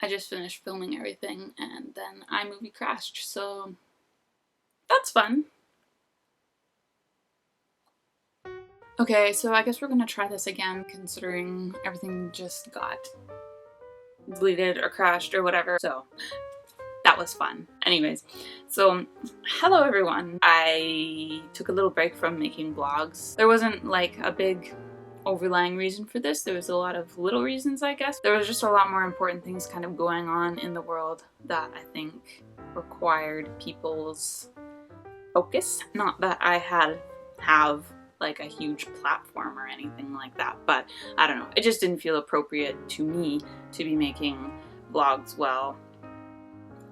I just finished filming everything and then iMovie crashed, so that's fun. Okay, so I guess we're gonna try this again considering everything just got deleted or crashed or whatever, so that was fun. Anyways, so hello everyone. I took a little break from making vlogs. There wasn't like a big overlying reason for this. There was a lot of little reasons, I guess. There was just a lot more important things kind of going on in the world that I think required people's focus. Not that I have like a huge platform or anything like that, but I don't know. It just didn't feel appropriate to me to be making vlogs while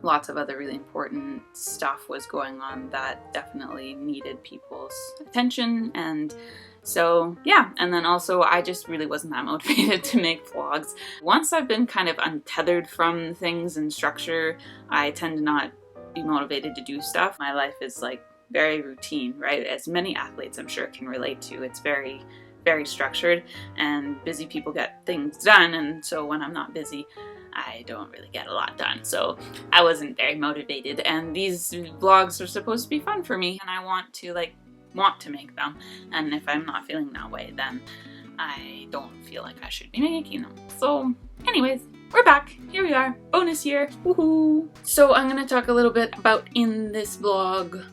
lots of other really important stuff was going on that definitely needed people's attention. And so yeah, and then also I just really wasn't that motivated to make vlogs. Once I've been kind of untethered from things and structure, I tend to not be motivated to do stuff. My life is like very routine, right? As many athletes I'm sure can relate to. It's very, very structured, and busy people get things done, and so when I'm not busy, I don't really get a lot done. So I wasn't very motivated, and these vlogs are supposed to be fun for me, and I want to make them, and if I'm not feeling that way, then I don't feel like I should be making them. So anyways, we're back. Here we are. Bonus year. Woohoo! So I'm gonna talk a little bit about in this vlog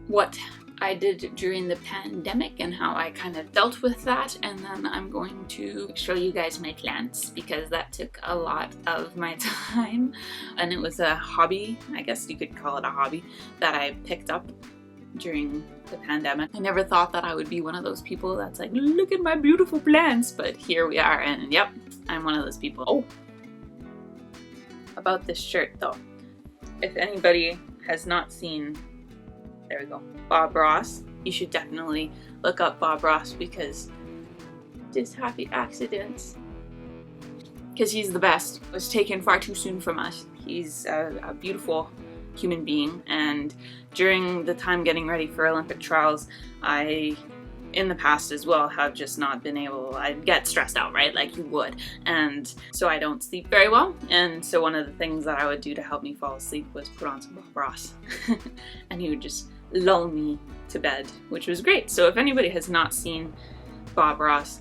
what I did during the pandemic and how I kind of dealt with that, and then I'm going to show you guys my plants because that took a lot of my time, and it was a hobby, I guess you could call it a hobby, that I picked up during the pandemic. I never thought that I would be one of those people that's like, look at my beautiful plants, but here we are, and yep, I'm one of those people. Oh, about this shirt though, if anybody has not seen, there we go, Bob Ross, you should definitely look up Bob Ross because just happy accidents, because he's the best. Was taken far too soon from us. He's a beautiful human being, and during the time getting ready for Olympic trials, I, in the past as well, have just not been able, I'd get stressed out, right, like you would, and so I don't sleep very well, and so one of the things that I would do to help me fall asleep was put on some Bob Ross, and he would just lull me to bed, which was great. So if anybody has not seen Bob Ross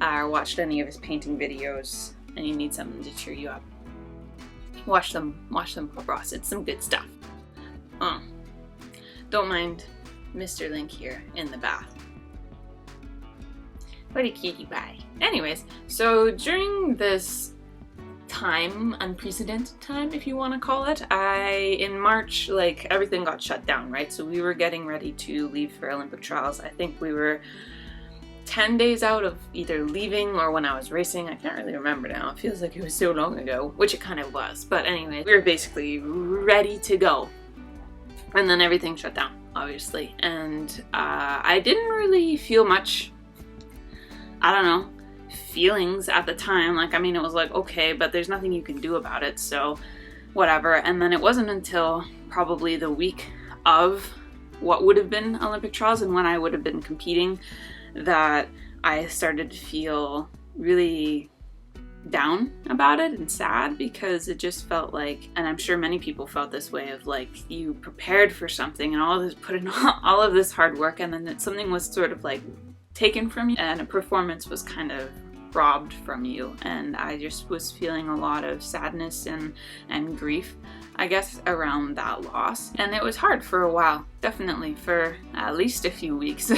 or watched any of his painting videos and you need something to cheer you up, watch them Bob Ross. It's some good stuff. Don't mind Mr. Link here in the bath. What a cutie pie. Anyways, so during this time, unprecedented time if you want to call it, in March, like, everything got shut down, right? So we were getting ready to leave for Olympic trials. I think we were 10 days out of either leaving or when I was racing. I can't really remember now. It feels like it was so long ago, which it kind of was. But anyway, we were basically ready to go. And then everything shut down, obviously. And I didn't really feel much, I don't know, feelings at the time. Like, I mean, it was like, okay, but there's nothing you can do about it, so whatever. And then it wasn't until probably the week of what would have been Olympic trials and when I would have been competing that I started to feel really down about it and sad, because it just felt like, and I'm sure many people felt this way, of like, you prepared for something and all of this, put in all of this hard work, and then something was sort of like taken from you, and a performance was kind of robbed from you. And I just was feeling a lot of sadness and grief, I guess, around that loss. And it was hard for a while, definitely for at least a few weeks.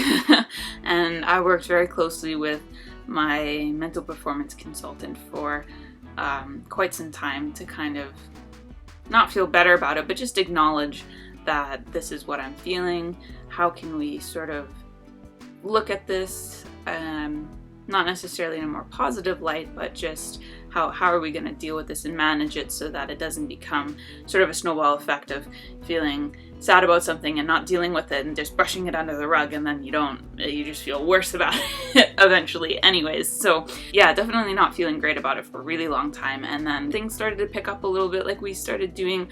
And I worked very closely with my mental performance consultant for quite some time to kind of not feel better about it, but just acknowledge that this is what I'm feeling. How can we sort of look at this, not necessarily in a more positive light, but just how are we going to deal with this and manage it so that it doesn't become sort of a snowball effect of feeling sad about something and not dealing with it and just brushing it under the rug, and then you just feel worse about it eventually anyways. So yeah, definitely not feeling great about it for a really long time. And then things started to pick up a little bit. Like, we started doing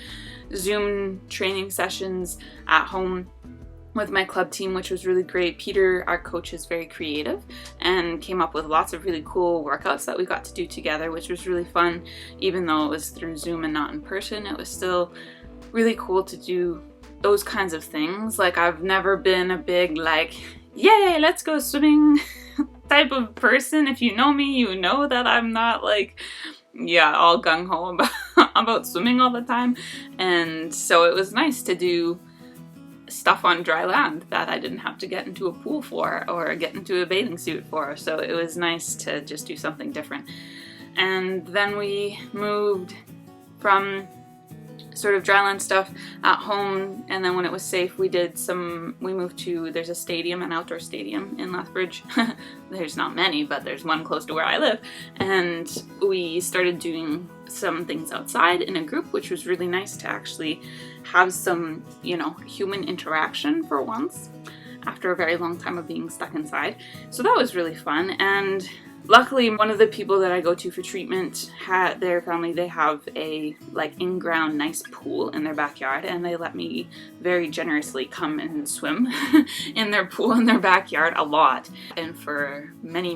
Zoom training sessions at home with my club team, which was really great. Peter, our coach, is very creative and came up with lots of really cool workouts that we got to do together, which was really fun. Even though it was through Zoom and not in person, it was still really cool to do those kinds of things. Like, I've never been a big, like, yay, let's go swimming type of person. If you know me, you know that I'm not like, yeah, all gung-ho about swimming all the time. And so it was nice to do stuff on dry land that I didn't have to get into a pool for or get into a bathing suit for. So it was nice to just do something different. And then we moved from sort of dryland stuff at home, and then when it was safe, we moved to, there's a stadium, an outdoor stadium in Lethbridge. There's not many, but there's one close to where I live, and we started doing some things outside in a group, which was really nice to actually have some, you know, human interaction for once after a very long time of being stuck inside. So that was really fun. And luckily, one of the people that I go to for treatment, their family, they have a like in-ground nice pool in their backyard, and they let me very generously come and swim in their pool in their backyard a lot, and for many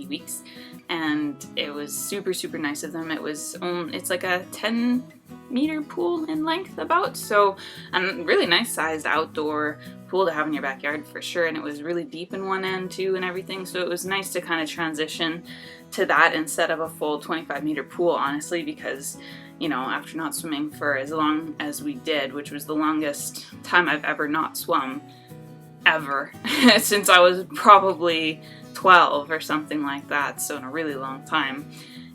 weeks. And it was super, super nice of them. It's like a 10-meter pool in length about, so a really nice sized outdoor pool to have in your backyard for sure. And it was really deep in one end too and everything, so it was nice to kind of transition to that instead of a full 25-meter pool, honestly, because, you know, after not swimming for as long as we did, which was the longest time I've ever not swum ever since I was probably 12 or something like that, so in a really long time.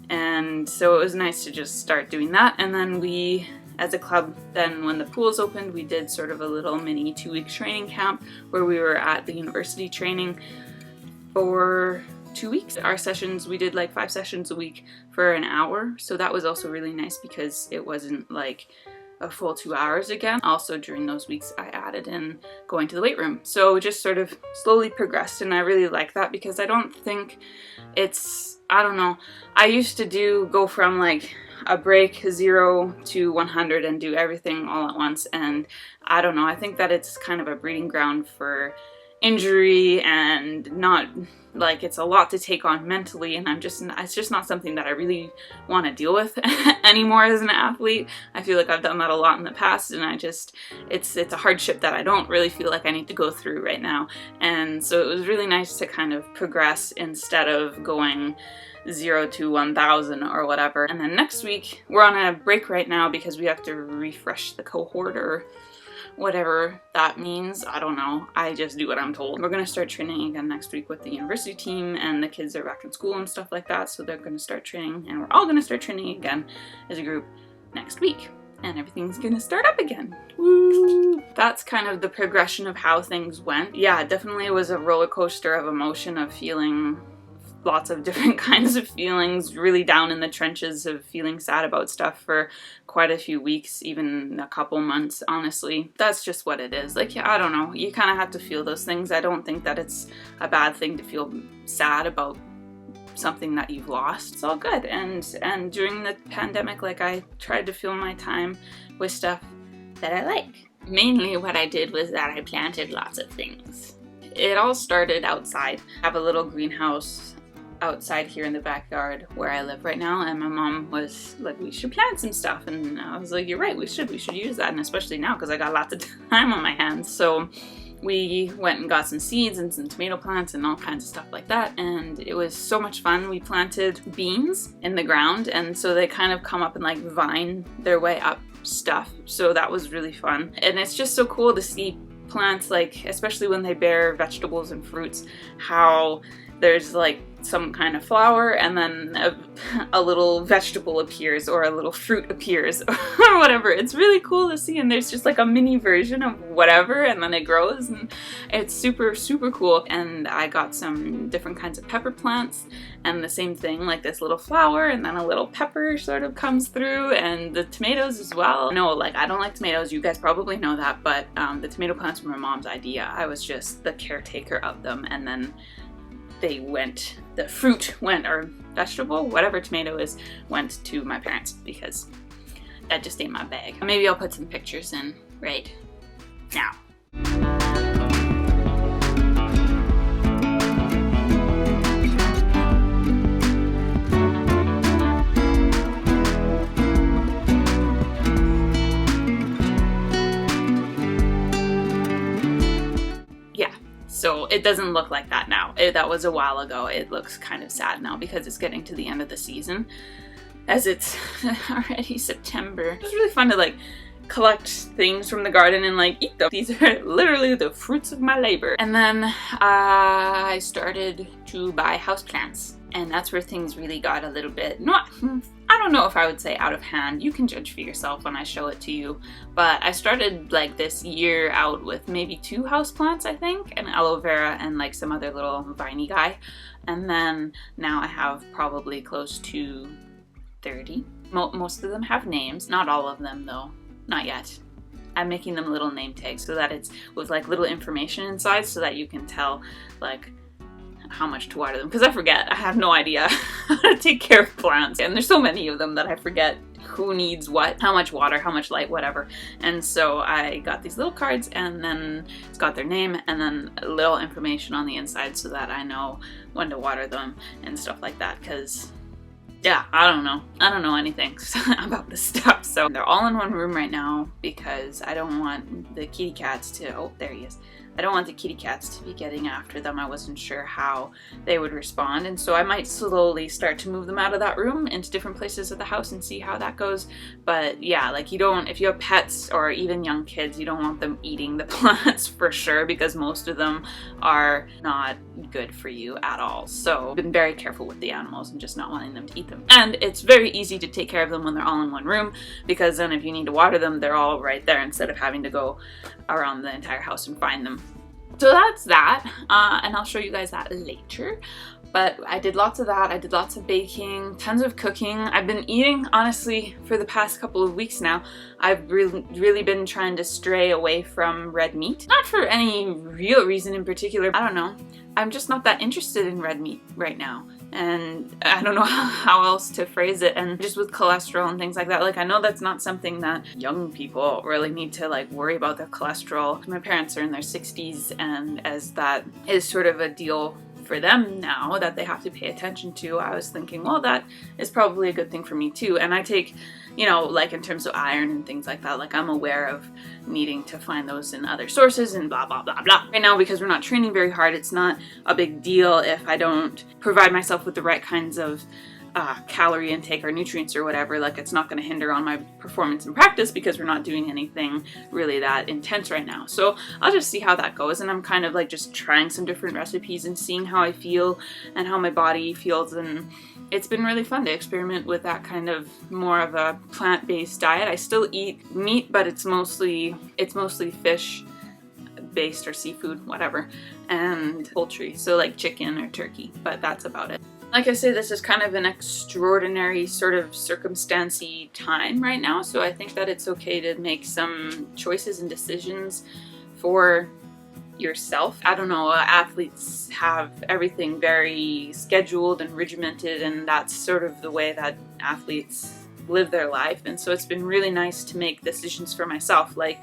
And so it was nice to just start doing that. And then we, as a club, then when the pools opened, we did sort of a little mini 2-week training camp where we were at the university training for 2 weeks. Our sessions, we did like 5 sessions a week for an hour, so that was also really nice because it wasn't like a full 2 hours again. Also during those weeks I added in going to the weight room. So just sort of slowly progressed, and I really like that because I don't think it's, I don't know, I used to go from like a break 0 to 100 and do everything all at once, and I don't know, I think that it's kind of a breeding ground for injury, and not like, it's a lot to take on mentally, and it's just not something that I really want to deal with anymore as an athlete. I feel like I've done that a lot in the past, and it's a hardship that I don't really feel like I need to go through right now. And so it was really nice to kind of progress instead of going 0 to 1,000 or whatever. And then next week, we're on a break right now because we have to refresh the cohort or whatever that means. I don't know. I just do what I'm told. We're going to start training again next week with the university team, and the kids are back in school and stuff like that, so they're going to start training, and we're all going to start training again as a group next week, and everything's going to start up again. Woo! That's kind of the progression of how things went. Yeah, definitely was a roller coaster of emotion, of feeling lots of different kinds of feelings, really down in the trenches of feeling sad about stuff for quite a few weeks, even a couple months, honestly. That's just what it is. Like, yeah, I don't know, you kind of have to feel those things. I don't think that it's a bad thing to feel sad about something that you've lost. It's all good. And during the pandemic, like, I tried to fill my time with stuff that I like. Mainly what I did was that I planted lots of things. It all started outside. I have a little greenhouse outside here in the backyard where I live right now, and my mom was like, we should plant some stuff, and I was like, you're right, we should use that, and especially now because I got lots of time on my hands. So we went and got some seeds and some tomato plants and all kinds of stuff like that, and it was so much fun. We planted beans in the ground, and so they kind of come up and like vine their way up stuff, so that was really fun. And it's just so cool to see plants, like especially when they bear vegetables and fruits, how there's like some kind of flower and then a little vegetable appears or a little fruit appears or whatever. It's really cool to see, and there's just like a mini version of whatever, and then it grows, and it's super, super cool. And I got some different kinds of pepper plants, and the same thing, like this little flower and then a little pepper sort of comes through, and the tomatoes as well. No, like, I don't like tomatoes, you guys probably know that, but the tomato plants were my mom's idea. I was just the caretaker of them, and then the fruit went, or vegetable, whatever tomato is, went to my parents because that just ain't my bag. Maybe I'll put some pictures in right now. it doesn't look like that now. That was a while ago. It looks kind of sad now because it's getting to the end of the season, as it's already September. It's really fun to like collect things from the garden and like eat them. These are literally the fruits of my labor. And then I started to buy houseplants, and that's where things really got a little bit, I don't know if I would say out of hand. You can judge for yourself when I show it to you. But I started like this year out with maybe 2 houseplants, I think, an aloe vera and like some other little viney guy. And then now I have probably close to 30. Most of them have names, not all of them though. Not yet. I'm making them little name tags so that it's with like little information inside so that you can tell like how much to water them, because I forget. I have no idea how to take care of plants, and there's so many of them that I forget who needs what, how much water, how much light, whatever. And so I got these little cards, and then it's got their name and then a little information on the inside so that I know when to water them and stuff like that, because yeah, I don't know anything about this stuff. So they're all in one room right now because I don't want the kitty cats to, oh, there he is. I don't want the kitty cats to be getting after them. I wasn't sure how they would respond, and so I might slowly start to move them out of that room into different places of the house and see how that goes. But yeah, like if you have pets or even young kids, you don't want them eating the plants for sure, because most of them are not good for you at all. So I've been very careful with the animals and just not wanting them to eat them. And it's very easy to take care of them when they're all in one room, because then if you need to water them, they're all right there instead of having to go around the entire house and find them. So that's that, and I'll show you guys that later. But I did lots of that. I did lots of baking, tons of cooking. I've been eating, honestly, for the past couple of weeks now. I've really been trying to stray away from red meat. Not for any real reason in particular. I don't know. I'm just not that interested in red meat right now. And I don't know how else to phrase it. And just with cholesterol and things like that, like I know that's not something that young people really need to like worry about their cholesterol. My parents are in their 60s, and as that is sort of a deal for them now that they have to pay attention to, I was thinking, well, that is probably a good thing for me too. And I take, you know, like in terms of iron and things like that, like I'm aware of needing to find those in other sources and blah, blah, blah, blah. Right now, because we're not training very hard, it's not a big deal if I don't provide myself with the right kinds of calorie intake or nutrients or whatever. Like it's not going to hinder on my performance in practice because we're not doing anything really that intense right now. So I'll just see how that goes, and I'm kind of like just trying some different recipes and seeing how I feel and how my body feels, and it's been really fun to experiment with that kind of more of a plant-based diet. I still eat meat, but it's mostly fish based or seafood, whatever, and poultry, so like chicken or turkey, but that's about it. Like I say, this is kind of an extraordinary sort of circumstancy time right now, so I think that it's okay to make some choices and decisions for yourself. I don't know, athletes have everything very scheduled and regimented, and that's sort of the way that athletes live their life, and so it's been really nice to make decisions for myself. Like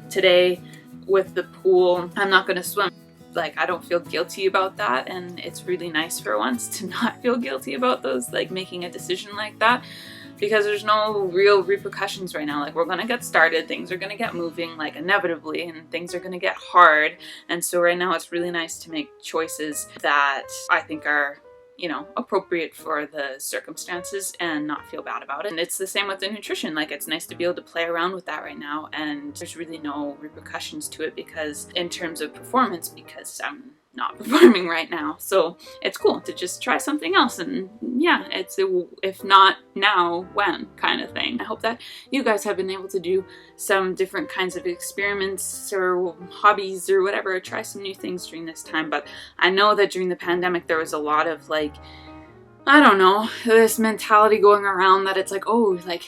today with the pool, I'm not going to swim. Like I don't feel guilty about that, and it's really nice for once to not feel guilty about those, like making a decision like that, because there's no real repercussions right now. Like we're gonna get started, things are gonna get moving like inevitably, and things are gonna get hard, and so right now it's really nice to make choices that I think are, you know, appropriate for the circumstances and not feel bad about it. And it's the same with the nutrition. Like it's nice to be able to play around with that right now, and there's really no repercussions to it because in terms of performance, because I'm not performing right now. So it's cool to just try something else, and yeah, it's a, if not now, when kind of thing. I hope that you guys have been able to do some different kinds of experiments or hobbies or whatever, try some new things during this time. But I know that during the pandemic there was a lot of like, I don't know, this mentality going around that it's like, oh, like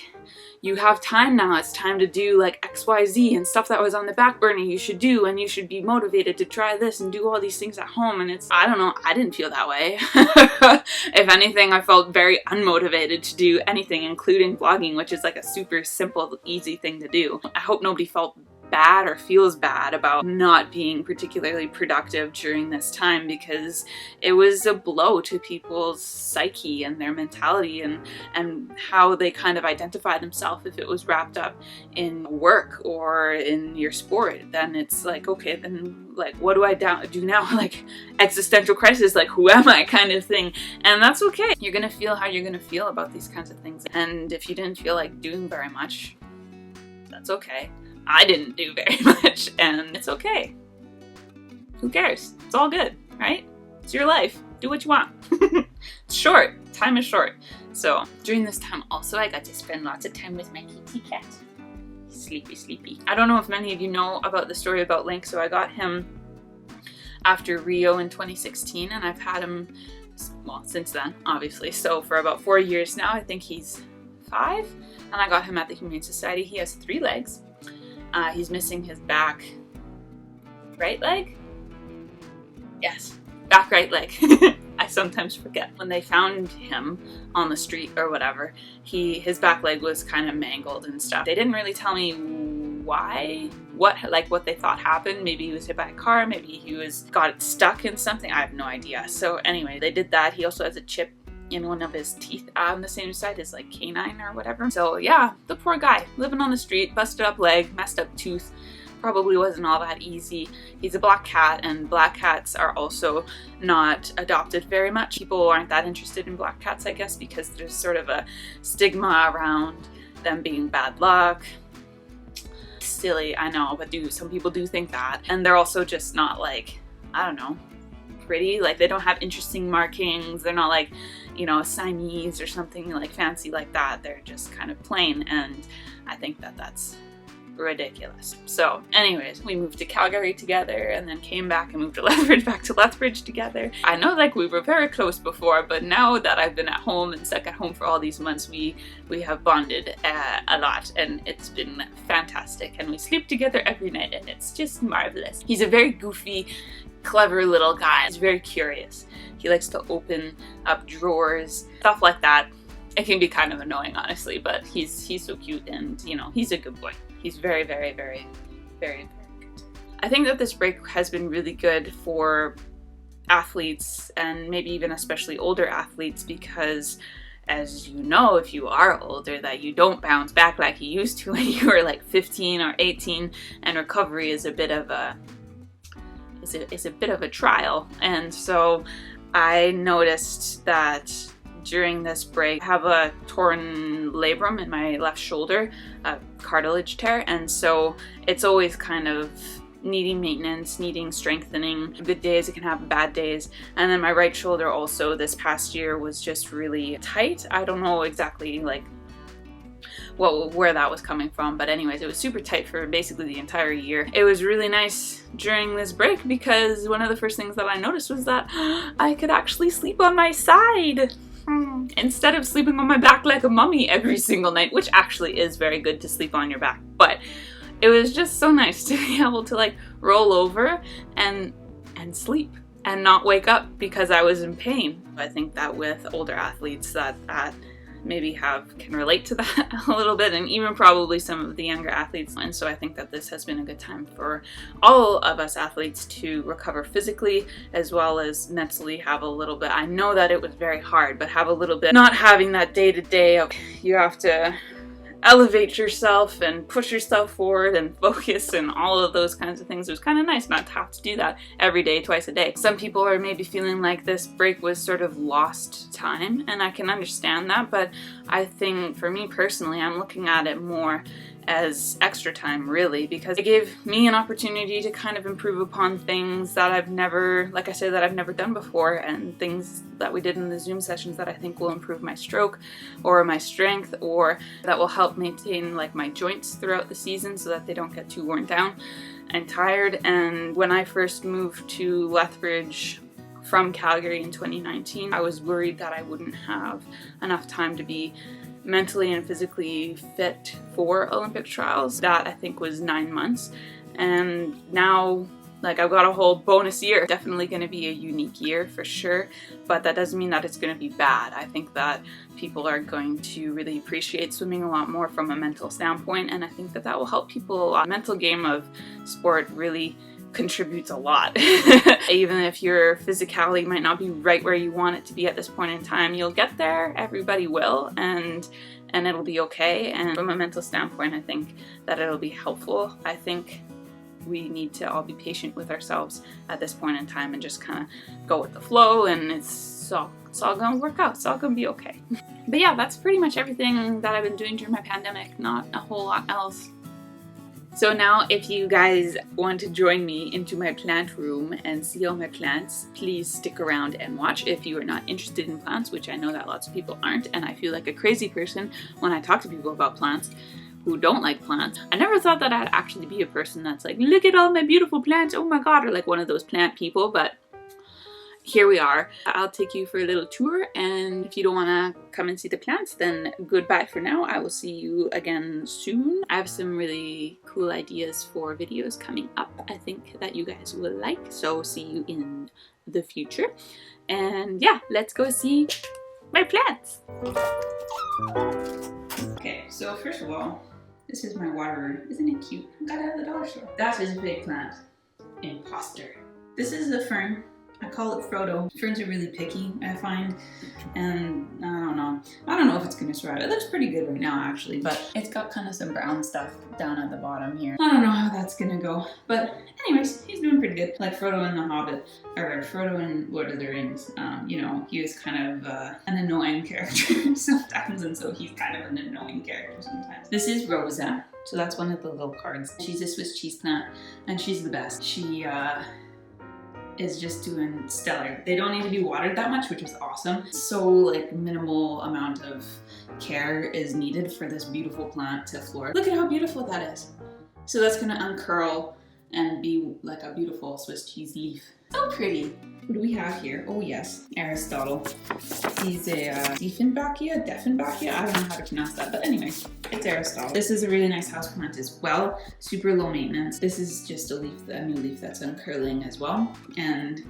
you have time now, it's time to do like XYZ and stuff that was on the back burner you should do, and you should be motivated to try this and do all these things at home. And it's, I don't know, I didn't feel that way. If anything, I felt very unmotivated to do anything, including vlogging, which is like a super simple, easy thing to do. I hope nobody felt bad or feels bad about not being particularly productive during this time, because it was a blow to people's psyche and their mentality and how they kind of identify themselves. If it was wrapped up in work or in your sport, then it's like, okay, then like, what do I do now? Like, existential crisis, like, who am I kind of thing. And that's okay. You're gonna feel how you're gonna feel about these kinds of things. And if you didn't feel like doing very much, that's okay. I didn't do very much, and it's okay. Who cares? It's all good, right? It's your life. Do what you want. It's short. Time is short. So during this time also, I got to spend lots of time with my kitty cat. Sleepy. I don't know if many of you know about the story about Link. So I got him after Rio in 2016, and I've had him, well, since then, obviously. So for about 4 years now. I think he's 5, and I got him at the Humane Society. He has 3 legs. He's missing his back right leg? Yes, back right leg. I sometimes forget. When they found him on the street or whatever, his back leg was kind of mangled and stuff. They didn't really tell me why, what they thought happened. Maybe he was hit by a car, maybe he got stuck in something. I have no idea. So anyway, they did that. He also has a chip in one of his teeth on the same side, his like canine or whatever. So yeah, the poor guy living on the street, busted up leg, messed up tooth. Probably wasn't all that easy. He's a black cat, and black cats are also not adopted very much. People aren't that interested in black cats, I guess, because there's sort of a stigma around them being bad luck. Silly, I know, but some people do think that. And they're also just not like, I don't know, pretty. Like, they don't have interesting markings. They're not like, you know, a Siamese or something like fancy like that. They're just kind of plain, and I think that that's ridiculous. So anyways, we moved to Calgary together, and then came back and moved to back to Lethbridge together. I know, like, we were very close before, but now that I've been at home and stuck at home for all these months, we have bonded a lot, and it's been fantastic, and we sleep together every night, and it's just marvelous. He's a very goofy, clever little guy. He's very curious. He likes to open up drawers, stuff like that. It can be kind of annoying, honestly, but he's so cute, and, you know, he's a good boy. He's very, very, very, very, very good. I think that this break has been really good for athletes, and maybe even especially older athletes, because, as you know, if you are older, that you don't bounce back like you used to when you were like 15 or 18, and recovery is a bit of a trial. And so I noticed that during this break, I have a torn labrum in my left shoulder, a cartilage tear, and so it's always kind of needing maintenance, needing strengthening. Good days, it can have bad days. And then my right shoulder also this past year was just really tight. I don't know exactly like where that was coming from, but anyways, it was super tight for basically the entire year. It was really nice during this break, because one of the first things that I noticed was that I could actually sleep on my side instead of sleeping on my back like a mummy every single night, which actually is very good to sleep on your back. But it was just so nice to be able to like roll over and sleep and not wake up because I was in pain. I think that with older athletes that maybe can relate to that a little bit, and even probably some of the younger athletes. And so I think that this has been a good time for all of us athletes to recover physically as well as mentally, have a little bit. I know that it was very hard, but have a little bit, not having that day-to-day of you have to elevate yourself and push yourself forward and focus and all of those kinds of things. It was kind of nice not to have to do that every day, twice a day. Some people are maybe feeling like this break was sort of lost time, and I can understand that, but I think for me personally, I'm looking at it more as extra time, really, because it gave me an opportunity to kind of improve upon things that I've never, like I said, that I've never done before, and things that we did in the Zoom sessions that I think will improve my stroke or my strength, or that will help maintain like my joints throughout the season so that they don't get too worn down and tired. And when I first moved to Lethbridge from Calgary in 2019, I was worried that I wouldn't have enough time to be mentally and physically fit for Olympic trials. That I think was 9 months, and now Like, I've got a whole bonus year. Definitely going to be a unique year for sure, but that doesn't mean that it's going to be bad. I think that people are going to really appreciate swimming a lot more from a mental standpoint, and I think that that will help people a lot. The mental game of sport really contributes a lot. Even if your physicality might not be right where you want it to be at this point in time, you'll get there. Everybody will, and it'll be okay. And from a mental standpoint, I think that it'll be helpful. I think we need to all be patient with ourselves at this point in time and just kind of go with the flow, and it's all gonna work out. It's all gonna be okay. But yeah, that's pretty much everything that I've been doing during my pandemic. Not a whole lot else. So now, if you guys want to join me into my plant room and see all my plants, please stick around and watch. If you are not interested in plants, which I know that lots of people aren't, and I feel like a crazy person when I talk to people about plants who don't like plants. I never thought that I'd actually be a person that's like, look at all my beautiful plants, oh my god, or like one of those plant people, but here we are. I'll take you for a little tour, and if you don't want to come and see the plants, then goodbye for now. I will see you again soon. I have some really cool ideas for videos coming up I think that you guys will like, so see you in the future. And yeah, let's go see my plants. Okay, so first of all, this is my waterer. Isn't it cute? I got it at the dollar store. That is a big plant. Imposter. This is a fern. I call it Frodo. Ferns are really picky, I find, and I don't know if it's gonna survive. It looks pretty good right now, actually, but it's got kind of some brown stuff down at the bottom here. I don't know how that's gonna go, but anyways, he's doing pretty good. Like Frodo in The Hobbit, or Frodo in Lord of the Rings. You know, he was kind of an annoying character sometimes, and so he's kind of an annoying character sometimes. This is Rosa, so that's one of the little cards. She's a Swiss cheese plant, and she's the best. She is just doing stellar. They don't need to be watered that much, which is awesome. So like minimal amount of care is needed for this beautiful plant to flourish. Look at how beautiful that is. So that's gonna uncurl and be like a beautiful Swiss cheese leaf. So pretty. What do we have here? Oh yes, Aristotle. He's a Dieffenbachia? I don't know how to pronounce that, but anyway, it's Aristotle. This is a really nice houseplant as well. Super low maintenance. This is just a new leaf that's uncurling as well, and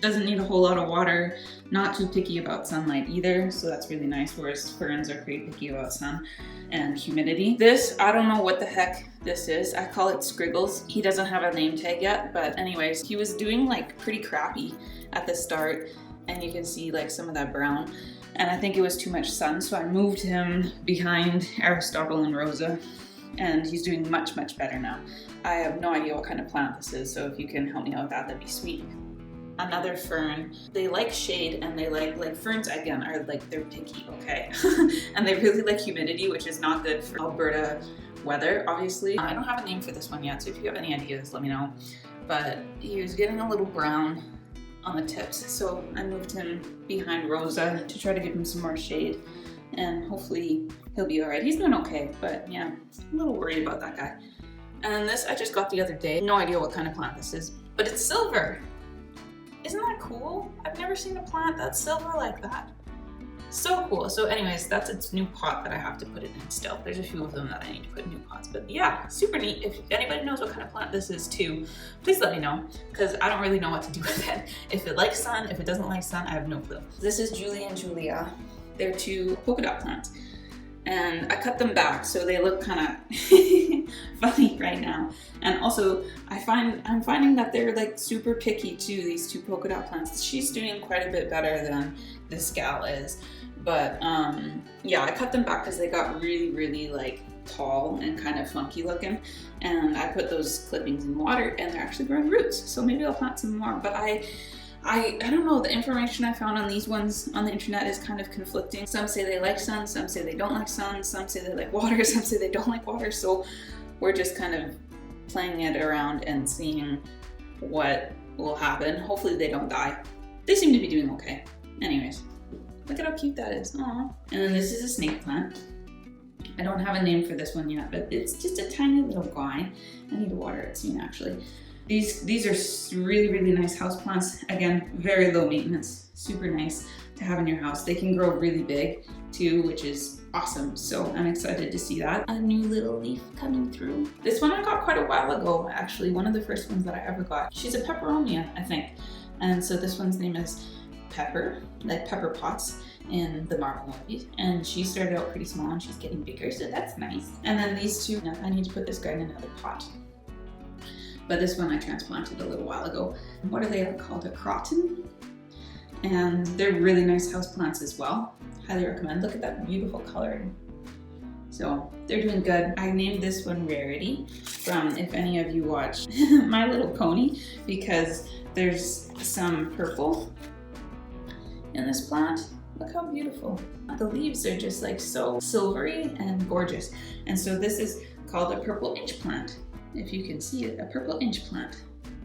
doesn't need a whole lot of water. Not too picky about sunlight either, so that's really nice, whereas ferns are pretty picky about sun and humidity. This, I don't know what the heck this is. I call it Scriggles. He doesn't have a name tag yet, but anyways, he was doing like pretty crappy at the start, and you can see like some of that brown, and I think it was too much sun, so I moved him behind Aristotle and Rosa, and he's doing much, much better now. I have no idea what kind of plant this is, so if you can help me out with that, that'd be sweet. Another fern. They like shade, and they like ferns again are like, they're picky, okay? And they really like humidity, which is not good for Alberta weather, obviously. I don't have a name for this one yet, so if you have any ideas, let me know. But he was getting a little brown on the tips, so I moved him behind Rosa to try to give him some more shade, and hopefully he'll be alright. He's doing okay, but yeah, I'm a little worried about that guy. And this I just got the other day. No idea what kind of plant this is, but it's silver. Isn't that cool? I've never seen a plant that's silver like that. So cool. So anyways, that's its new pot that I have to put it in still. There's a few of them that I need to put in new pots, but yeah, super neat. If anybody knows what kind of plant this is too, please let me know, because I don't really know what to do with it. If it likes sun, if it doesn't like sun, I have no clue. This is Julie and Julia. They're two polka dot plants, and I cut them back so they look kind of funny right now. And also I'm finding that they're like super picky too, these two polka dot plants. She's doing quite a bit better than this gal is, but yeah, I cut them back because they got really, really like tall and kind of funky looking, and I put those clippings in water and they're actually growing roots, so maybe I'll plant some more. But I don't know, the information I found on these ones on the internet is kind of conflicting. Some say they like sun, some say they don't like sun, some say they like water, some say they don't like water, so we're just kind of playing it around and seeing what will happen. Hopefully they don't die. They seem to be doing okay. Anyways, look at how cute that is. Aww. And then this is a snake plant. I don't have a name for this one yet, but it's just a tiny little guy. I need to water it soon, actually. These are really, really nice house plants. Again, very low maintenance, super nice to have in your house. They can grow really big too, which is awesome. So I'm excited to see that. A new little leaf coming through. This one I got quite a while ago, actually. One of the first ones that I ever got. She's a peperonia, I think. And so this one's name is Pepper, like Pepper Potts in the Marvel movies. And she started out pretty small and she's getting bigger, so that's nice. And then these two, I need to put this guy in another pot. But this one I transplanted a little while ago. What are they called? A croton? And they're really nice houseplants as well. Highly recommend. Look at that beautiful coloring. So they're doing good. I named this one Rarity from, if any of you watch My Little Pony, because there's some purple in this plant. Look how beautiful. The leaves are just like so silvery and gorgeous. And so this is called a purple inch plant. If you can see it, a purple inch plant.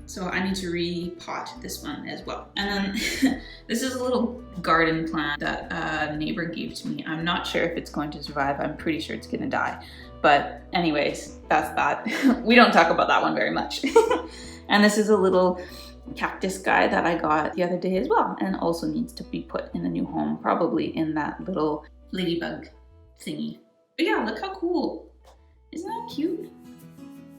So I need to repot this one as well. And then this is a little garden plant that a neighbor gave to me. I'm not sure if it's going to survive. I'm pretty sure it's gonna die. But anyways, that's that. We don't talk about that one very much. And this is a little cactus guy that I got the other day as well, and also needs to be put in a new home, probably in that little ladybug thingy. But yeah, look how cool. Isn't that cute?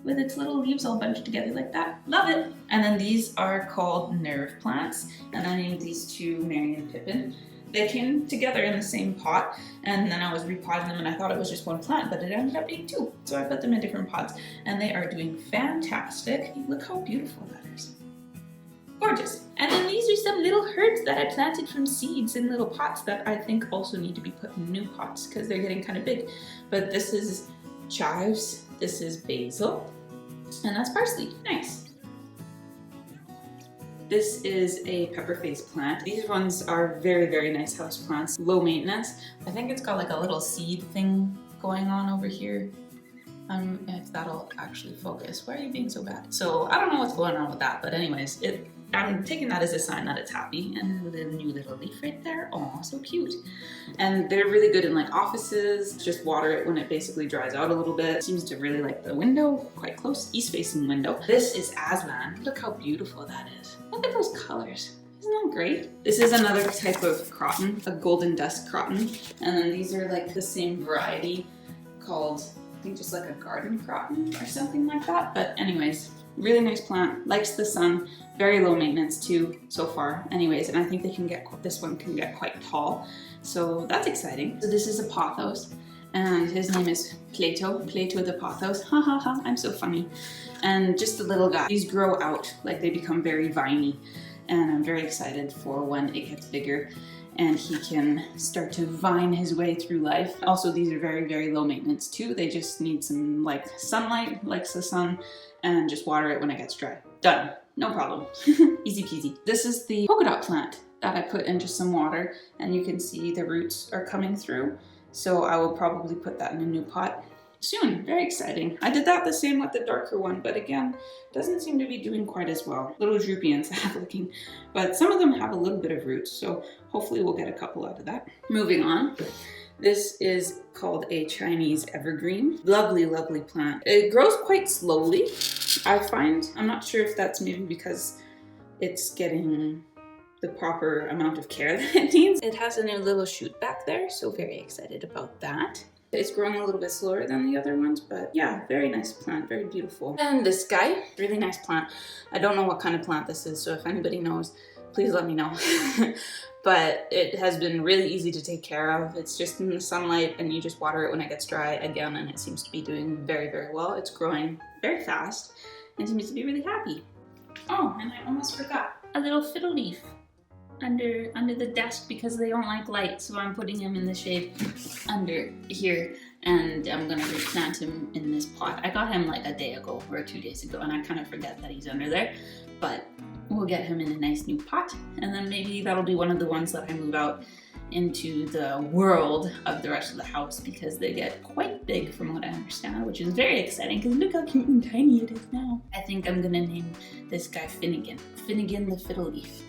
With its little leaves all bunched together like that. Love it. And then these are called nerve plants, and I named these two Mary and Pippin. They came together in the same pot, and then I was repotting them and I thought it was just one plant, but it ended up being two. So I put them in different pots and they are doing fantastic. Look how beautiful that is. Gorgeous. And then these are some little herbs that I planted from seeds in little pots that I think also need to be put in new pots because they're getting kind of big. But this is chives, this is basil, and that's parsley. Nice. This is a pepper face plant. These ones are very, very nice house plants. Low maintenance. I think it's got like a little seed thing going on over here. If that'll actually focus. Why are you being so bad? So I don't know what's going on with that, but anyways, I'm taking that as a sign that it's happy. And the new little leaf right there. Oh, so cute. And they're really good in like offices. Just water it when it basically dries out a little bit. Seems to really like the window, quite close, east-facing window. This is Aslan. Look how beautiful that is. Look at those colors. Isn't that great? This is another type of croton, a golden dust croton. And then these are like the same variety called, I think just like a garden croton or something like that. But anyways, really nice plant, likes the sun, very low maintenance too so far. Anyways, and I think this one can get quite tall. So that's exciting. So this is a pothos and his name is Plato the pothos. Ha ha ha, I'm so funny. And just a little guy. These grow out, like they become very viney. And I'm very excited for when it gets bigger and he can start to vine his way through life. Also, these are very, very low maintenance too. They just need some like sunlight, likes the sun, and just water it when it gets dry. Done, no problem. Easy peasy. This is the polka dot plant that I put into some water and you can see the roots are coming through. So I will probably put that in a new pot soon. Very exciting. I did that the same with the darker one, but again, doesn't seem to be doing quite as well. Little droopy and sad looking, but some of them have a little bit of roots, so hopefully we'll get a couple out of that. Moving on. This is called a Chinese evergreen. Lovely, lovely plant. It grows quite slowly, I find. I'm not sure if that's maybe because it's getting the proper amount of care that it needs. It has a new little shoot back there, so very excited about that. It's growing a little bit slower than the other ones, but yeah, very nice plant, very beautiful. And this guy, really nice plant. I don't know what kind of plant this is, so if anybody knows, please let me know. But it has been really easy to take care of. It's just in the sunlight and you just water it when it gets dry again, and it seems to be doing very, very well. It's growing very fast and seems to be really happy. Oh, and I almost forgot, a little fiddle leaf under the desk because they don't like light, so I'm putting him in the shade under here, and I'm gonna replant him in this pot. I got him like a day ago or 2 days ago, and I kind of forget that he's under there, but we'll get him in a nice new pot, and then maybe that'll be one of the ones that I move out into the world of the rest of the house because they get quite big from what I understand, which is very exciting because look how cute and tiny it is now. I think I'm gonna name this guy Finnegan. Finnegan the fiddle leaf.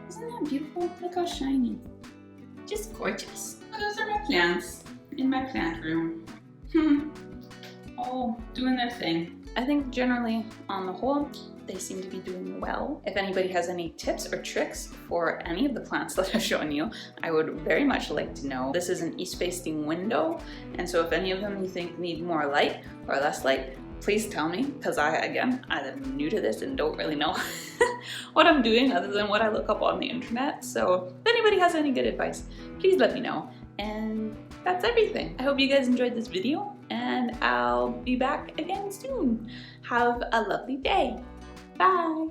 Isn't that beautiful? Look how shiny. Just gorgeous. Those are my plants in my plant room. All doing their thing. I think generally, on the whole, they seem to be doing well. If anybody has any tips or tricks for any of the plants that I've shown you, I would very much like to know. This is an east-facing window, and so if any of them you think need more light or less light, please tell me, because I'm new to this and don't really know what I'm doing other than what I look up on the internet. So if anybody has any good advice, please let me know. And that's everything. I hope you guys enjoyed this video, and I'll be back again soon. Have a lovely day. Bye.